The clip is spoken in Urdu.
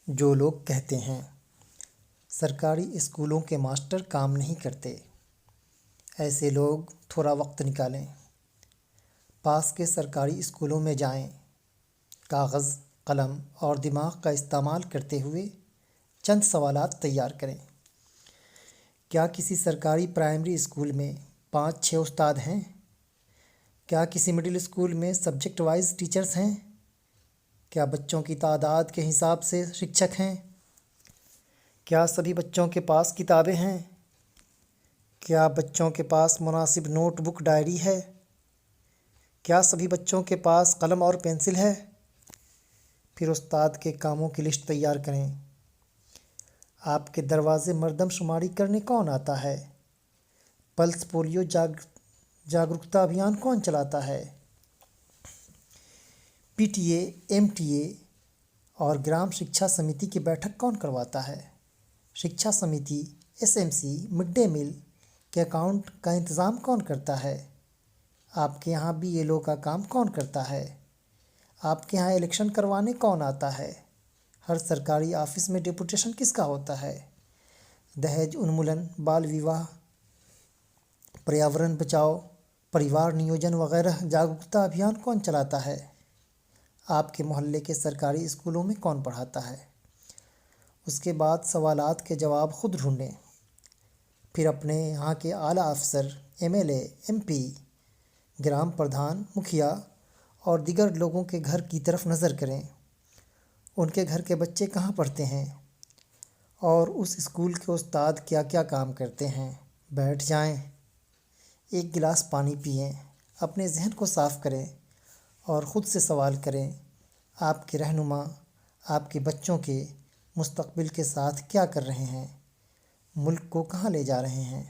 جو لوگ کہتے ہیں سرکاری اسکولوں کے ماسٹر کام نہیں کرتے، ایسے لوگ تھوڑا وقت نکالیں، پاس کے سرکاری اسکولوں میں جائیں، کاغذ، قلم اور دماغ کا استعمال کرتے ہوئے چند سوالات تیار کریں۔ کیا کسی سرکاری پرائمری اسکول میں 5-6 استاد ہیں؟ کیا کسی مڈل اسکول میں سبجیکٹ وائز ٹیچرز ہیں؟ کیا بچوں کی تعداد کے حساب سے شکشک ہیں؟ کیا سبھی بچوں کے پاس کتابیں ہیں؟ کیا بچوں کے پاس مناسب نوٹ بک ڈائری ہے؟ کیا سبھی بچوں کے پاس قلم اور پنسل ہے؟ پھر استاد کے کاموں کی لسٹ تیار کریں۔ آپ کے دروازے مردم شماری کرنے کون آتا ہے؟ پلس پولیو جاگرکتا ابھیان کون چلاتا ہے؟ P T A, M T A اور گرام شکشا سمیتی کی بیٹھک کون کرواتا ہے؟ شکشا سمیتی، S M C, mid day meal کے اکاؤنٹ کا انتظام کون کرتا ہے؟ آپ کے یہاں بی ایل او کا کام کون کرتا ہے؟ آپ کے یہاں الیکشن کروانے کون آتا ہے؟ ہر سرکاری آفس میں ڈپوٹیشن کس کا ہوتا ہے؟ دہیج انمولن، بال وواہ، پریاورن بچاؤ، پریوار نیوجن وغیرہ جاگرکتا ابھیان کون چلاتا ہے؟ آپ کے محلے کے سرکاری اسکولوں میں کون پڑھاتا ہے؟ اس کے بعد سوالات کے جواب خود ڈھونڈیں۔ پھر اپنے یہاں کے اعلیٰ افسر، M L A, M P, gram pradhan, mukhiya اور دیگر لوگوں کے گھر کی طرف نظر کریں۔ ان کے گھر کے بچے کہاں پڑھتے ہیں اور اس اسکول کے استاد کیا کیا کام کرتے ہیں۔ بیٹھ جائیں، ایک گلاس پانی پئیں، اپنے ذہن کو صاف کریں اور خود سے سوال کریں، آپ کے رہنما آپ کے بچوں کے مستقبل کے ساتھ کیا کر رہے ہیں؟ ملک کو کہاں لے جا رہے ہیں؟